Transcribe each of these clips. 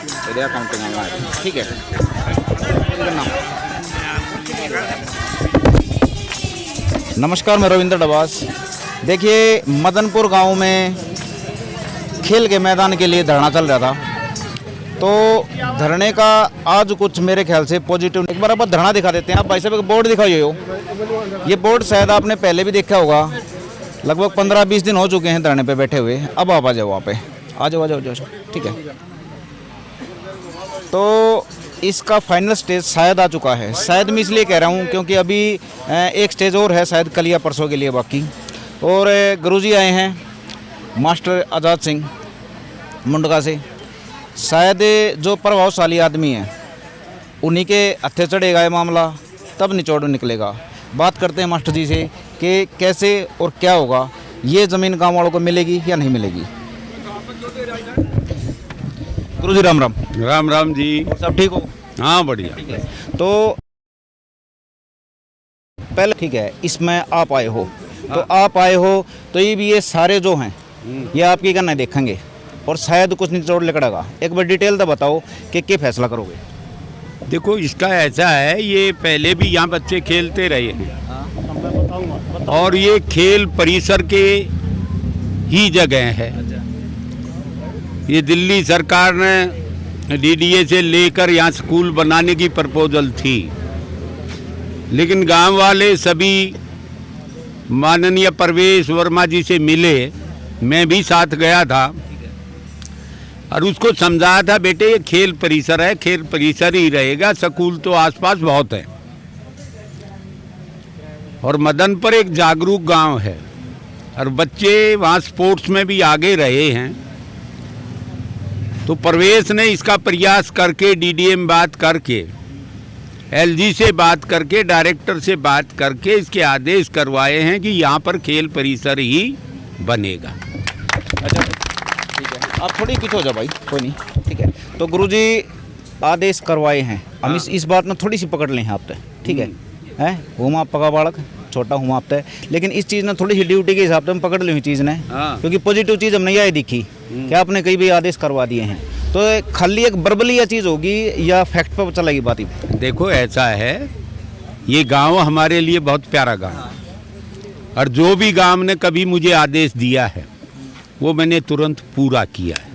Area counting हमारे, ठीक है। नमस्कार, मैं रविंद्र डबास। देखिए, मदनपुर गांव में खेल के मैदान के लिए धरना चल रहा था, तो धरने का आज कुछ मेरे ख्याल से पॉजिटिव। एक बार आप धरना दिखा देते हैं। आप भाई साहब बोर्ड दिखाइए हो। ये बोर्ड शायद आपने पहले भी देखा होगा। लगभग 15-20 दिन हो चुके हैं धरने पे बैठे हुए। अब आप आ जाओ, वहाँ पे आ जाओ, ठीक है। तो इसका फाइनल स्टेज शायद आ चुका है। शायद मैं इसलिए कह रहा हूँ क्योंकि अभी एक स्टेज और है, शायद कल या परसों के लिए बाकी। और गुरुजी आए हैं मास्टर आज़ाद सिंह मुंडका से। शायद जो प्रभावशाली आदमी है उन्हीं के हत्थे चढ़ेगा ये मामला, तब निचोड़ निकलेगा। बात करते हैं मास्टर जी से कि कैसे और क्या होगा, ये ज़मीन गांव वालों को मिलेगी या नहीं मिलेगी। गुरुजी राम राम। राम राम जी। सब ठीक हो? हाँ बढ़िया। तो पहले ठीक है, इसमें आप आए हो, तो आप आए हो तो ये भी ये सारे जो हैं ये आपकी करना देखेंगे और शायद कुछ निचोड़ निकलेगा। एक बार डिटेल तो बताओ कि क्या फैसला करोगे। देखो, इसका ऐसा है, ये पहले भी यहाँ बच्चे खेलते रहे हैं और ये खेल परिसर के ही जगह है। ये दिल्ली सरकार ने डीडीए से लेकर यहाँ स्कूल बनाने की प्रपोजल थी, लेकिन गांव वाले सभी माननीय परवेश वर्मा जी से मिले, मैं भी साथ गया था और उसको समझाया था, बेटे ये खेल परिसर है, खेल परिसर ही रहेगा, स्कूल तो आसपास बहुत है और मदनपुर एक जागरूक गांव है और बच्चे वहाँ स्पोर्ट्स में भी आगे रहे हैं। तो परवेश ने इसका प्रयास करके डीडीए में बात करके, एलजी से बात करके, डायरेक्टर से बात करके इसके आदेश करवाए हैं कि यहाँ पर खेल परिसर ही बनेगा। अच्छा ठीक है, आप थोड़ी पीछे हो जाओ भाई, कोई नहीं, ठीक है। तो गुरुजी आदेश करवाए हैं, हम इस बात में थोड़ी सी पकड़ लें आप तक, ठीक है। हैं हूँ आप पका बालक, छोटा हूँ आप तक, लेकिन इस चीज़ ने थोड़ी सी ड्यूटी के हिसाब से हम पकड़ ली हुई चीज़ ने, क्योंकि पॉजिटिव चीज़ हमने यही दिखी कि आपने कई भी आदेश करवा दिए हैं। तो खाली एक बर्बली या चीज़ होगी या फैक्ट पर चलेगी बात ही। देखो ऐसा है, ये गांव हमारे लिए बहुत प्यारा गांव और जो भी गांव ने कभी मुझे आदेश दिया है वो मैंने तुरंत पूरा किया है।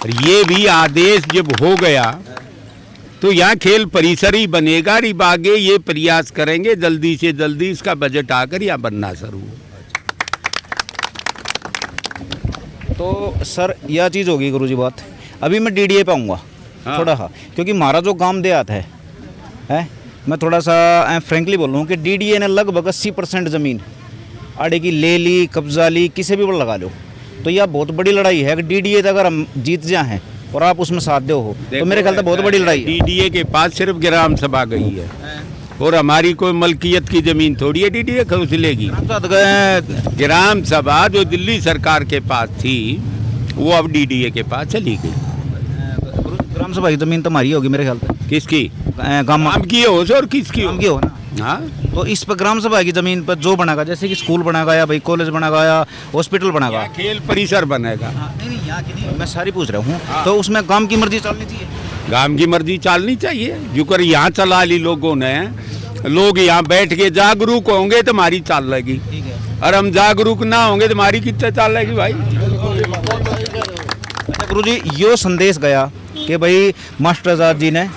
और ये भी आदेश जब हो गया तो यहाँ खेल परिसर ही बनेगा। और आगे ये प्रयास करेंगे जल्दी से जल्दी इसका बजट आकर यहाँ बनना शुरू हो। तो सर यह चीज़ होगी गुरुजी बात। अभी मैं डीडीए पे आऊँगा थोड़ा सा, क्योंकि हमारा जो गांव देहात है मैं थोड़ा सा फ्रेंकली बोल रहा हूँ कि डीडीए ने लगभग 80% ज़मीन आड़े की ले ली, कब्जा ली, किसी भी पर लगा लो। तो यह बहुत बड़ी लड़ाई है कि डीडीए अगर हम जीत जाएँ और आप उसमें साथ दो हो तो मेरे ख्याल से बहुत बड़ी लड़ाई है। डीडीए के पास सिर्फ ग्राम सभा गई है और हमारी कोई मलकियत की जमीन थोड़ी है डीडीए खरीद लेगी। ग्राम सभा जो दिल्ली सरकार के पास थी वो अब डीडीए के पास चली गई। ग्राम सभा की जमीन तो हमारी होगी मेरे ख्याल से। किसकी? गांव की हो और किसकी हो ना। हाँ, तो इस पर ग्राम सभा की जमीन पर जो बनागा, जैसे कि स्कूल बनागा या भाई कॉलेज बनागा या हॉस्पिटल बनागा, खेल परिसर बनेगा। नहीं यहाँ की नहीं, मैं सारी पूछ रहा हूँ। तो उसमें गांव की मर्जी चलनी चाहिए। गांव की मर्जी चलनी चाहिए। जो कर यहाँ चला ली लोगों ने, लोग यहाँ बैठ के जागरूक होंगे तो हमारी चाल लगी, और हम जागरूक ना होंगे तो हमारी कितने चाल लगी भाई। गुरुजी यो संदेश गया कि भाई मास्टर आज़ाद जी ने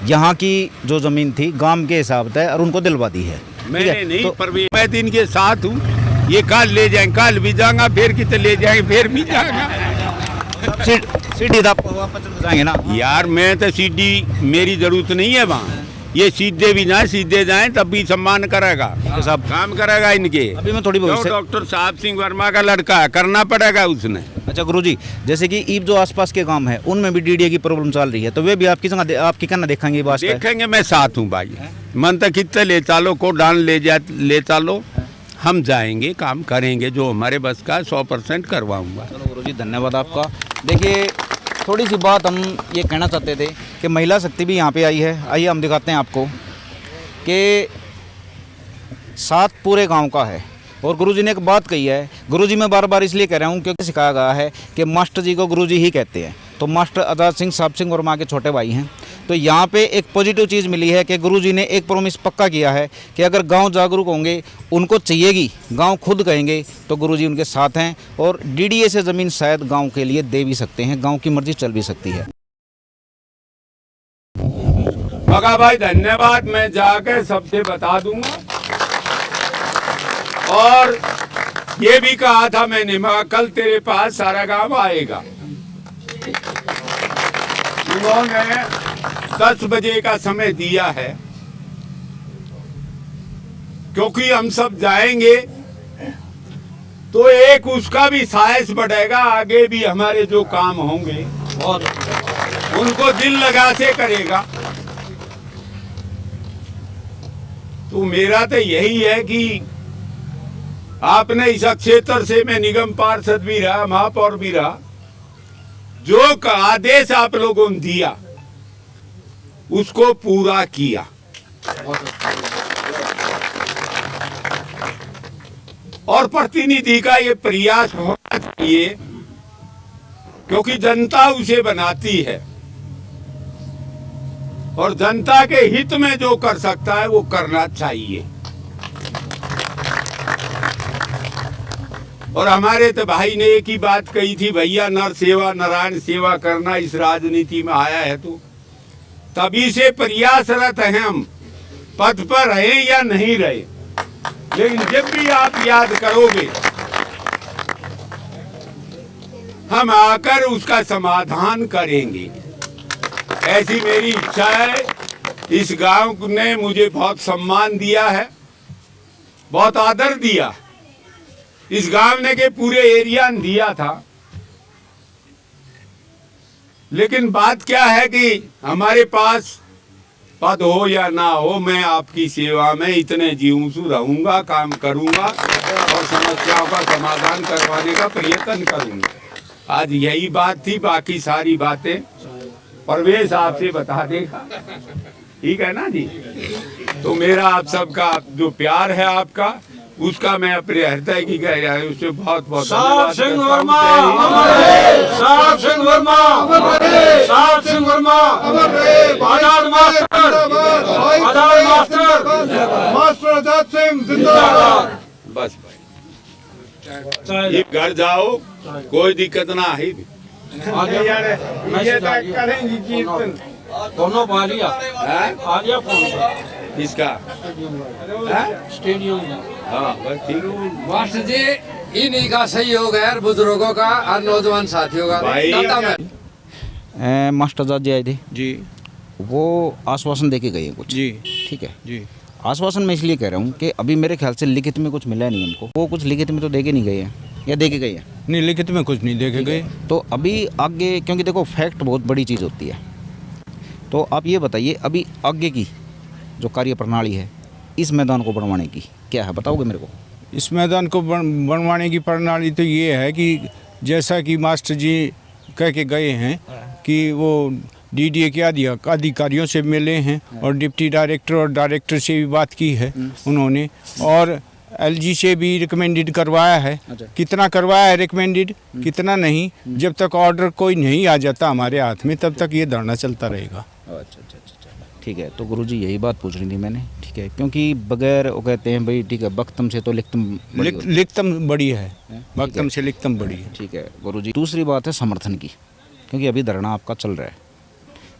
यहाँ की जो ज़मीन थी गांव के हिसाब से और उनको दिलवा दी है। मैंने नहीं, तो मैं तो इनके साथ हूँ। ये कल ले जाएंगे, कल भी जाऊंगा, फिर कितने ले जाएंगे, फिर भी जाऊंगा। सीधी वापस जाएंगे ना यार। मैं तो सीधी, मेरी जरूरत नहीं है वहाँ। ये सीधे भी जाए, सीधे जाए तब भी सम्मान करेगा, सब काम करेगा इनके। अभी मैं थोड़ी बहुत डॉक्टर साहब सिंह वर्मा का लड़का है, करना पड़ेगा उसने। अच्छा गुरुजी, जैसे कि ईब जो आसपास के गांव है उनमें भी डीडीए की प्रॉब्लम चल रही है, तो वे भी आपकी जगह आपकी करना देखेंगे बात देखेंगे। मैं साथ हूँ भाई, मन तक कितने ले चालो को डाल ले चालो, हम जाएंगे, काम करेंगे, जो हमारे बस का 100% करवाऊंगा। चलो गुरुजी धन्यवाद आपका। देखिए थोड़ी सी बात हम ये कहना चाहते थे कि महिला शक्ति भी यहाँ पे आई है। आइए हम दिखाते हैं आपको कि साथ पूरे गांव का है। और गुरुजी ने एक बात कही है, गुरुजी मैं बार बार इसलिए कह रहा हूँ क्योंकि सिखाया गया है कि मास्टर जी को गुरुजी ही कहते हैं। तो मास्टर आज़ाद सिंह साहब सिंह वर्मा के छोटे भाई हैं। तो यहाँ पे एक पॉजिटिव चीज़ मिली है कि गुरुजी ने एक प्रॉमिस पक्का किया है कि अगर गांव जागरूक होंगे, उनको चाहिएगी, गांव खुद कहेंगे तो गुरुजी उनके साथ हैं। और डीडीए से ज़मीन शायद गांव के लिए दे भी सकते हैं, गांव की मर्जी चल भी सकती है। भगा भाई धन्यवाद, मैं जाकर सबसे बता दूंगा। और ये भी कहा था मैंने, मगर कल तेरे पास सारा गांव आएगा। उन्होंने 10 बजे का समय दिया है, क्योंकि हम सब जाएंगे तो एक उसका भी साहस बढ़ेगा, आगे भी हमारे जो काम होंगे और उनको दिल लगा से करेगा। तो मेरा तो यही है कि आपने इस क्षेत्र से मैं निगम पार्षद भी रहा, महापौर भी रहा, जो आदेश आप लोगों ने दिया उसको पूरा किया। और प्रतिनिधि का ये प्रयास होना चाहिए, क्योंकि जनता उसे बनाती है और जनता के हित में जो कर सकता है वो करना चाहिए। और हमारे तो भाई ने एक ही बात कही थी, भैया नर सेवा नारायण सेवा करना इस राजनीति में आया है तो तभी से प्रयासरत हैं हम, पद पर रहे या नहीं रहे, लेकिन जब भी आप याद करोगे हम आकर उसका समाधान करेंगे, ऐसी मेरी इच्छा है। इस गांव ने मुझे बहुत सम्मान दिया है, बहुत आदर दिया। इस गांव ने के पूरे एरिया ने दिया था, लेकिन बात क्या है कि हमारे पास पद हो या ना हो, मैं आपकी सेवा में इतने जीवंसु रहूंगा, काम करूंगा और समस्याओं का समाधान करवाने का प्रयत्न करूंगा। आज यही बात थी, बाकी सारी बातें परवेश आपसे बता देगा, ठीक है ना जी। तो मेरा आप सबका जो प्यार है आपका, उसका मैं अपने हृदय की गहराई उससे बहुत बहुत साहब सिंह वर्मा, साहब सिंह वर्मा, साहब सिंह वर्मा, आजाद मास्टर, आजाद मास्टर, मास्टर आजाद सिंह जिंदाबाद। बस भाई ये घर जाओ, कोई दिक्कत ना है। करेंगी कीर्तन दोनों पालिया आलिया फोन इसका स्टेडियम में। हाँ बस ठीक है मास्टर जी, इन्हीं का सहयोग है बुजुर्गों का और नौजवान साथियों का। भाई मास्टर आज़ाद जी आए थे जी, वो आश्वासन दे के गए हैं कुछ, जी, ठीक है। जी। आश्वासन मैं इसलिए कह रहा हूँ कि अभी मेरे ख्याल से लिखित में कुछ मिला नहीं हमको, वो कुछ लिखित में तो दे के नहीं गए हैं या दे के गए हैं? नहीं, लिखित में कुछ नहीं देखे गए। तो अभी आगे, क्योंकि देखो फैक्ट बहुत बड़ी चीज़ होती है, तो आप ये बताइए अभी आगे की जो कार्य प्रणाली है इस मैदान को बनवाने की क्या है, बताओगे मेरे को? इस मैदान को बनवाने की प्रणाली तो ये है कि जैसा कि मास्टर जी कह के गए हैं कि वो डीडीए के अधिकारियों से मिले हैं और डिप्टी डायरेक्टर और डायरेक्टर से भी बात की है उन्होंने, और एलजी से भी रिकमेंडेड करवाया है। अच्छा। कितना करवाया है रिकमेंडेड, कितना नहीं, जब तक ऑर्डर कोई नहीं आ जाता हमारे हाथ में तब तक ये धरना चलता रहेगा। अच्छा, ठीक है। तो गुरुजी यही बात पूछ रही थी मैंने, ठीक है, क्योंकि बगैर वो कहते हैं भाई ठीक है, बख्तम से तो लिखतम बड़ी है, बख्तम से लिखतम बड़ी है। ठीक है गुरुजी। दूसरी बात है समर्थन की, क्योंकि अभी धरना आपका चल रहा है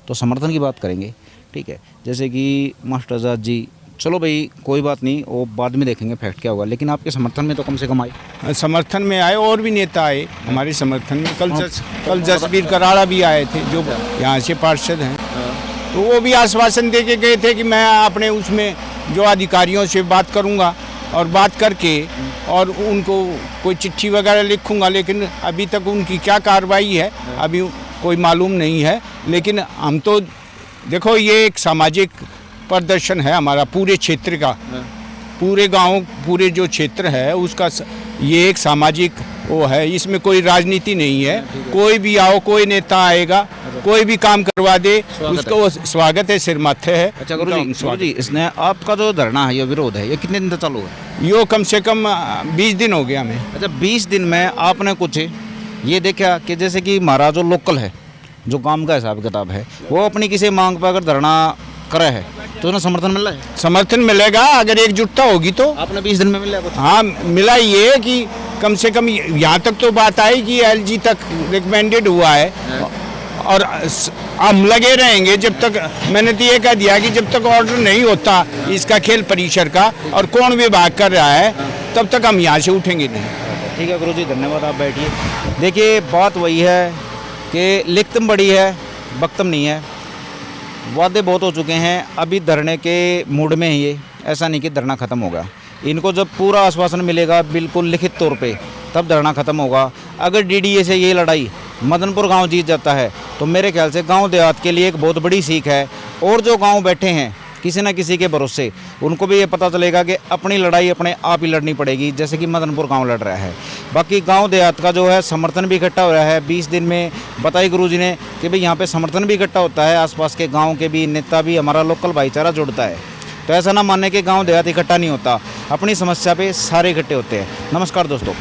तो समर्थन की बात करेंगे, ठीक है। जैसे कि मास्टर आज़ाद जी, चलो भाई कोई बात नहीं, वो बाद में देखेंगे फैक्ट क्या होगा, लेकिन आपके समर्थन में तो कम से कम आए। समर्थन में आए और भी नेता आए हमारे समर्थन में। कल जसबीर कराड़ा भी आए थे जो यहाँ से पार्षद हैं, तो वो भी आश्वासन दे के गए थे कि मैं अपने उसमें जो अधिकारियों से बात करूँगा और बात करके और उनको कोई चिट्ठी वगैरह लिखूँगा, लेकिन अभी तक उनकी क्या कार्रवाई है अभी कोई मालूम नहीं है। लेकिन हम तो देखो, ये एक सामाजिक प्रदर्शन है हमारा पूरे क्षेत्र का, पूरे गांव, पूरे जो क्षेत्र है उसका ये एक सामाजिक वो है, इसमें कोई राजनीति नहीं है। कोई भी आओ, कोई नेता आएगा, कोई भी काम करवा दे, उसको स्वागत है, सिर माथे है। अच्छा गुरुजी, इसने आपका जो धरना है, ये विरोध है, ये कितने दिन तक चालू है? यो कम से कम 20 दिन हो गया हमें। अच्छा, 20 दिन में आपने कुछ ये देखा कि जैसे कि हमारा जो लोकल है जो काम का हिसाब किताब है, वो अपनी किसी मांग पर अगर धरना करे है तो उन्हें समर्थन मिल रहा है। समर्थन मिलेगा अगर एकजुटता होगी तो। आपने 20 दिन में मिल रहा है? हाँ मिला, ये कि कम से कम यहाँ तक तो बात आई कि एलजी तक रिकमेंडेड हुआ है और हम लगे रहेंगे जब तक, मैंने तो ये कह दिया कि जब तक ऑर्डर नहीं होता इसका खेल परिसर का और कौन विभाग कर रहा है तब तक हम यहाँ से उठेंगे नहीं। ठीक है गुरुजी, धन्यवाद, आप बैठिए। देखिए बात वही है कि लिखतम बड़ी है, वक्तम नहीं है। वादे बहुत हो चुके हैं, अभी धरने के मूड में ही ये, ऐसा नहीं कि धरना ख़त्म होगा। इनको जब पूरा आश्वासन मिलेगा बिल्कुल लिखित तौर पे, तब धरना ख़त्म होगा। अगर डीडीए से ये लड़ाई मदनपुर गांव जीत जाता है तो मेरे ख्याल से गांव देहात के लिए एक बहुत बड़ी सीख है। और जो गांव बैठे हैं किसी न किसी के भरोसे, उनको भी ये पता चलेगा कि अपनी लड़ाई अपने आप ही लड़नी पड़ेगी, जैसे कि मदनपुर गांव लड़ रहा है। बाकी गांव देहात का जो है समर्थन भी इकट्ठा हो रहा है। 20 दिन में बताई गुरुजी ने कि भाई यहाँ पे समर्थन भी इकट्ठा होता है, आसपास के गांव के भी नेता भी, हमारा लोकल भाईचारा जुड़ता है। तो ऐसा ना मानने कि गांव देहात इकट्ठा नहीं होता, अपनी समस्या पे सारे इकट्ठे होते हैं। नमस्कार दोस्तों।